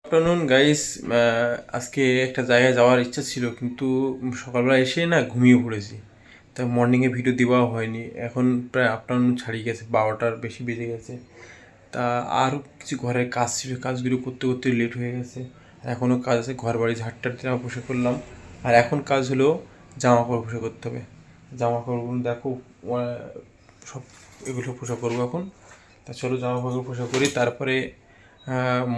Afternoon guys. আজকে একটা জায়গায় যাওয়ার ইচ্ছা ছিল, কিন্তু সকালবেলা এসে না ঘুমিয়ে পড়েছি। তাই মর্নিংয়ে ভিডিও দেওয়া হয়নি। এখন প্রায় আফটারনুন ছাড়িয়ে গেছে, 12টার বেশি বেজে গেছে। তা আরও কিছু ঘরের কাজ ছিল, কাজগুলো করতে করতে লেট হয়ে গেছে। এখনও কাজ আছে, ঘর বাড়ি ঝাড়টার দিন বসে করলাম। আর এখন কাজ হলো জামা কাপড় পোষা করতে হবে। জামা কাপড়গুলো দেখো, সব এগুলো পোষা করবো এখন। তা চলো জামা কাপড় পোষা করি, তারপরে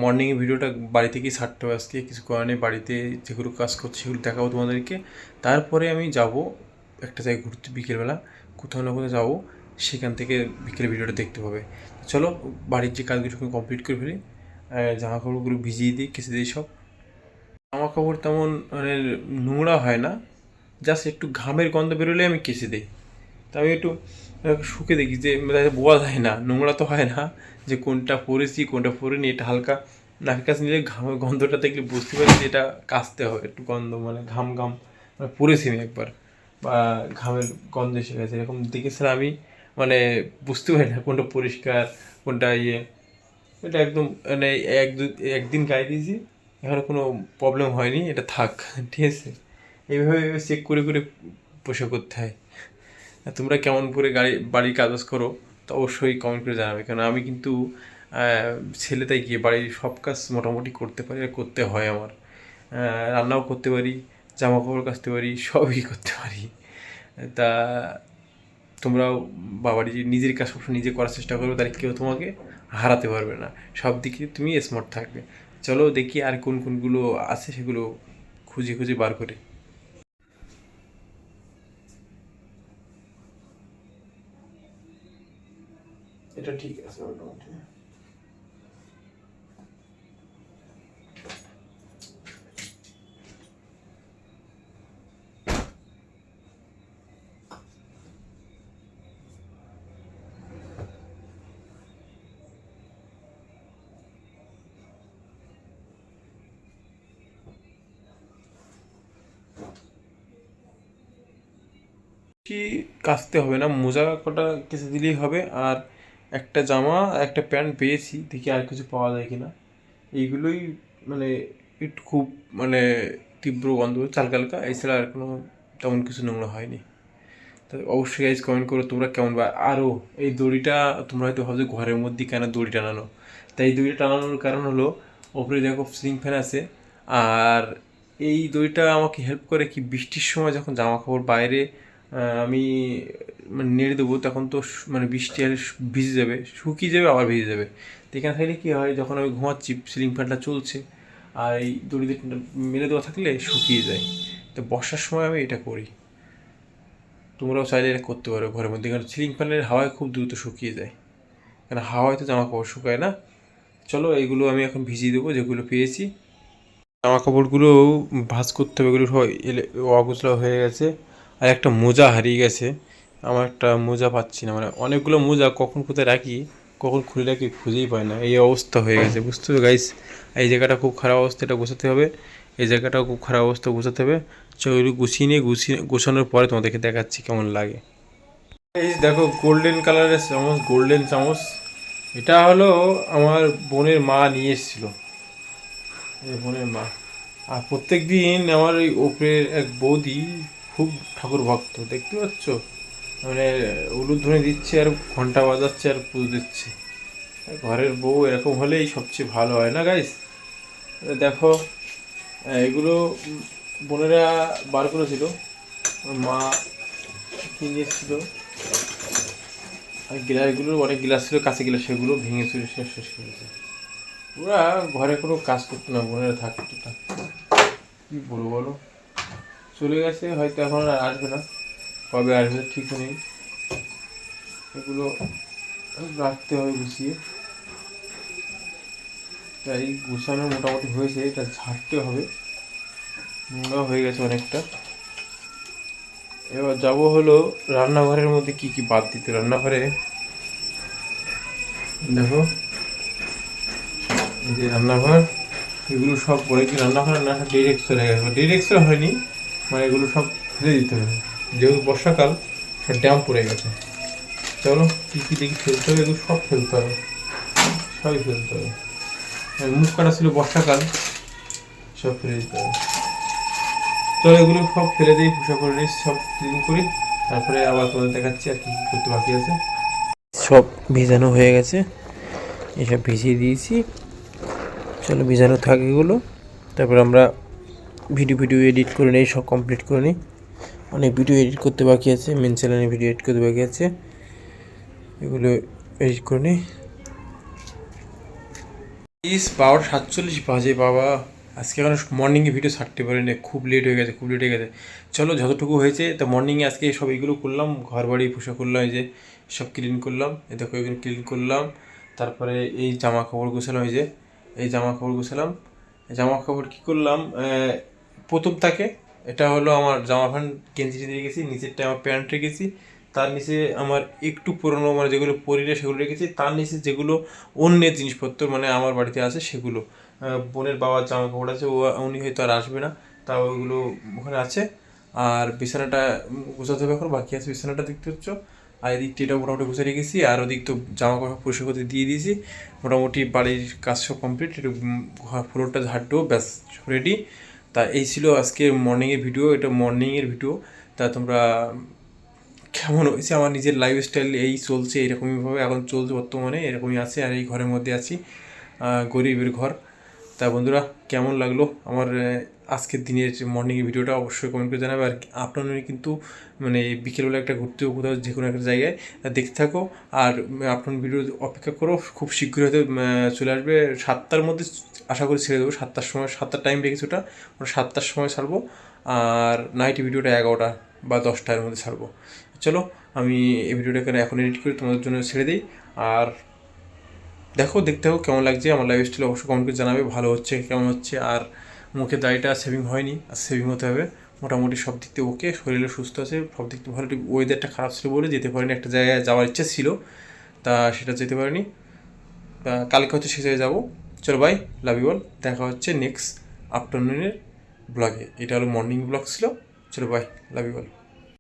মর্নিংয়ে ভিডিওটা বাড়ি থেকেই ছাড়তে হবে। আজকে কিছু করার নেই, বাড়িতে যেগুলো কাজ করছি সেগুলো দেখাবো তোমাদেরকে। তারপরে আমি যাব একটা জায়গায় ঘুরতে, বিকেলবেলা কোথাও না কোথাও যাবো, সেখান থেকে বিকেলে ভিডিওটা দেখতে হবে। চলো বাড়ির যে কাজগুলো কমপ্লিট করে ফেলি। জামা কাপড়গুলো ভিজিয়ে দিই, কেচে দিই সব। জামা কাপড় তেমন মানে নোংরা হয় না, জাস্ট একটু ঘামের গন্ধ বেরোলে আমি কেচে দিই। তা আমি একটু শুকে দেখি যে তাতে বোঝা যায় না, নোংরা তো হয় না, যে কোনটা পরেছি কোনটা পরিনি। এটা হালকা নাকের কাছে নিলে ঘামের গন্ধটা দেখলে বুঝতে পারি যে এটা কাচতে হবে। একটু গন্ধ মানে ঘাম ঘাম মানে পরেছি আমি একবার, বা ঘামের গন্ধ এসে গেছে এরকম দেখেছিলাম আমি। মানে বুঝতে পারি না কোনটা পরিষ্কার কোনটা ইয়ে। এটা একদম মানে একদিন গায়ে দিয়েছি, এখানে কোনো প্রবলেম হয়নি, এটা থাক। ঠিক আছে, এইভাবে চেক করে করে পোশাক করতে হয়। তোমরা কেমন করে বাড়ির কাজ করো তো অবশ্যই কমেন্ট করে জানাবে, কারণ আমি কিন্তু ছেলেটাই গিয়ে বাড়ির সব কাজ মোটামুটি করতে পারি, আর করতে হয় আমার। রান্নাও করতে পারি, জামা কাপড় কাচতে পারি, সবই করতে পারি। তা তোমরাও বাড়ির নিজের কাজ সবসময় নিজে করার চেষ্টা করবে, তাহলে কেউ তোমাকে হারাতে পারবে না। সব দিকে তুমি স্মার্ট থাকবে। চলো দেখি আর কোন কোনগুলো আছে, সেগুলো খুঁজে খুঁজে বার করে। এটা ঠিক আছে মোটামুটি। বেশি কাচতে হবে না, মোজা কটা কেচে দিলেই হবে। আর একটা জামা একটা প্যান্ট পেয়েছি, দেখি আর কিছু পাওয়া যায় কিনা। এইগুলোই মানে একটু খুব মানে তীব্র গন্ধ, হালকা হালকা, এছাড়া আর কোনো তেমন কিছু নোংরা হয়নি। তো অবশ্যই গাইজ কমেন্ট করো তোমরা কেমন। বা আরও এই দড়িটা তোমরা হয়তো ভাবছো ঘরের মধ্যে কেন দড়ি টানানো। তাই এই দড়িটা টানানোর কারণ হলো, ওপরে দেখো সিলিং ফ্যান আছে। আর এই দড়িটা আমাকে হেল্প করে কি, বৃষ্টির সময় যখন জামা কাপড় বাইরে আমি মানে নেড়ে দেবো, তখন তো মানে বৃষ্টি আর ভিজে যাবে, শুকিয়ে যাবে আবার ভিজে যাবে। তো এখানে থাকলে কী হয়, যখন আমি ঘুমাচ্ছি সিলিং ফ্যানটা চলছে, আর এই দড়িতে মেলে দেওয়া থাকলে শুকিয়ে যায়। তো বর্ষার সময় আমি এটা করি। তোমরাও চাইলে এটা করতে পারো ঘরের মধ্যে, কারণ সিলিং ফ্যানের হাওয়ায় খুব দ্রুত শুকিয়ে যায়, কারণ হাওয়ায় তো জামা কাপড় শুকায় না। চলো এগুলো আমি এখন ভিজিয়ে দেবো যেগুলো পেয়েছি। জামা কাপড়গুলো ভাঁজ করতে হবে, এগুলো সব অগোছলা হয়ে গেছে। আর একটা মোজা হারিয়ে গেছে, আমার একটা মোজা পাচ্ছি না, মানে অনেকগুলো মোজা কখন কোথায় রাখি, কখন খুলে রাখি খুঁজেই পাই না, এই অবস্থা হয়ে গেছে। বুঝতে হবে গাইস, এই জায়গাটা খুব খারাপ অবস্থা, এটা গোছাতে হবে। এই জায়গাটাও খুব খারাপ অবস্থা, গোছাতে হবে। চলো গুছিয়ে নিয়ে গোছানোর পরে তোমাদেরকে দেখাচ্ছি কেমন লাগে। এই দেখো গোল্ডেন কালারের চামচ, গোল্ডেন চামচ। এটা হলো আমার বোনের মা নিয়ে এসেছিল, এই বোনের মা। আর প্রত্যেক দিন আমার ওই ওপরের এক বৌদি খুব ঠাকুর ভক্ত, দেখতে পাচ্ছ, মানে উলুধ্বনি দিচ্ছে আর ঘন্টা বাজাচ্ছে আর পুজো দিচ্ছে। ঘরের বউ এরকম হলেই সবচেয়ে ভালো হয় না গাইস। দেখো এগুলো বোনেরা বার করেছিল, মা কিনে এসেছিল। আর গ্লাসগুলোর অনেক গ্লাস ছিল, কাঁচি গ্লাস, সেগুলো ভেঙে চুরে শেষ করেছে। ওরা ঘরে কোনো কাজ করতো না, বোনেরা থাকতো থাকতো, কী বলবো বলো। চলে গেছে হয়তো, এখন আর আসবে না, কবে আসবে ঠিক নেই। এগুলো রাখতে হবে গুছিয়ে। তাই গুছানো মোটামুটি হয়েছে, এটা ঝাড়তে হবে, নোংরা হয়ে গেছে অনেকটা। এবার যাব হলো রান্নাঘরের মধ্যে কি কি বাদ দিতে। রান্নাঘরে দেখো, এই যে রান্নাঘর, এগুলো সব পরে কি রান্নাঘরে না ডিরেক্ট চলে গেছে, ডিরেক্ট হয়নি, মানে এগুলো সব ফেলে দিতে হবে, যেহেতু বর্ষাকাল সব ড্যাম পড়ে গেছে। চলো কী কী দেখি ফেলতে হবে, এগুলো সব ফেলতে হবে, সবই ফেলতে হবে। মুখ কাটা ছিল বর্ষাকাল, সব ফেলে দিতে হবে। চলো এগুলো সব ফেলে দিই, পোশাক করে নিই, সব ক্লিন করি, তারপরে আবার তোমাদের দেখাচ্ছি আর কি করতে বাকি আছে। সব ভিজানো হয়ে গেছে, এসব ভিজিয়ে দিয়েছি। চলো ভিজানো থাক এগুলো, তারপর আমরা ভিডিও এডিট করে নিই, সব কমপ্লিট করে নিই। অনেক ভিডিও এডিট করতে বাকি আছে, মেন চ্যানেলে ভিডিও এডিট করতে বাকি আছে, এগুলো এডিট করে নিই। 12:47 বাজে বাবা, আজকে এখন মর্নিংয়ে ভিডিও ছাড়তে পারিনি, খুব লেট হয়ে গেছে, খুব লেট হয়ে গেছে। চলো যতটুকু হয়েছে, তা মর্নিংয়ে আজকে সব এইগুলো করলাম, ঘর বাড়ি পোষা করলাম, এই যে সব ক্লিন করলাম, এই দেখো এগুলো ক্লিন করলাম। তারপরে এই জামা কাপড় গুছালাম, এই যে এই জামা কাপড় গুছালাম। জামা কাপড় কী করলাম, প্রথম তাকে এটা হলো আমার জামা প্যান্ট গেঞ্জি দিয়ে রেখেছি, নিচেরটা আমার প্যান্ট রেখেছি, তার নিচে আমার একটু পুরোনো মানে যেগুলো পরিলে সেগুলো রেখেছি, তার নিচে যেগুলো অন্যের জিনিসপত্র মানে আমার বাড়িতে আছে সেগুলো, বোনের বাবার জামা কাপড় আছে, উনি হয়তো আর আসবে না, তা ওইগুলো ওখানে আছে। আর বিছানাটা গোছাতে হবে, এখন বাকি আছে বিছানাটা দেখতে হচ্ছ। আর এদিকটা এটা মোটামুটি গুছিয়ে রেখেছি, আর ওদিক তো জামা কাপড় পরিষ্কার করতে দিয়ে দিয়েছি। মোটামুটি বাড়ির কাজ সব কমপ্লিট, একটু ফ্লোরটা ঝাড় দেবো, ব্যাস রেডি। তা এই ছিল আজকের মর্নিংয়ের ভিডিও, এটা মর্নিংয়ের ভিডিও। তা তোমরা কেমন হয়েছে, আমার নিজের লাইফস্টাইল এই চলছে, এরকমইভাবে এখন চলছে বর্তমানে, এরকমই আছে। আর এই ঘরের মধ্যে আছি, গরিবের ঘর। তা বন্ধুরা কেমন লাগলো আমার আজকের দিনের মর্নিংয়ের ভিডিওটা অবশ্যই কমেন্ট করে জানাবে। আর আপনারা কিন্তু মানে বিকেলবেলা একটা ঘুরতে কোথাও যে কোনো একটা জায়গায় দেখতে থাকো, আর আপনার ভিডিও অপেক্ষা করো, খুব শীঘ্রই হয়তো চলে আসবে। 7টার মধ্যে আশা করি ছেড়ে দেবো, 7টার সময়, 7টার টাইম রেখেছি ওটা, 7টার সময় ছাড়বো। আর নাইট ভিডিওটা 11টা বা 10টার মধ্যে ছাড়বো। চলো আমি এই ভিডিওটা এখন এডিট করে তোমাদের জন্য ছেড়ে দিই। আর দেখো, দেখতে হোক কেমন লাগছে আমার লাইফস্টাইল, অবশ্যই কমেন্ট করে জানাবে ভালো হচ্ছে কেমন হচ্ছে। আর মুখের দাড়িটা সেভিং হয়নি, আর সেভিং হতে হবে। মোটামুটি সব দিক থেকে ওকে, শরীরে সুস্থ আছে, সব দিক থেকে ভালো। ওয়েদারটা খারাপ ছিল বলে যেতে পারিনি, একটা জায়গায় যাওয়ার ইচ্ছা ছিল, তা সেটা যেতে পারিনি। তা কালকে হচ্ছে সে জায়গায় যাবো। চলো বাই, লাভ ইউ অল, দেখা হচ্ছে নেক্সট আফটারনুনের ব্লগে। এটা হলো মর্নিং ব্লগ ছিল। চলো বাই, লাভ ইউ অল।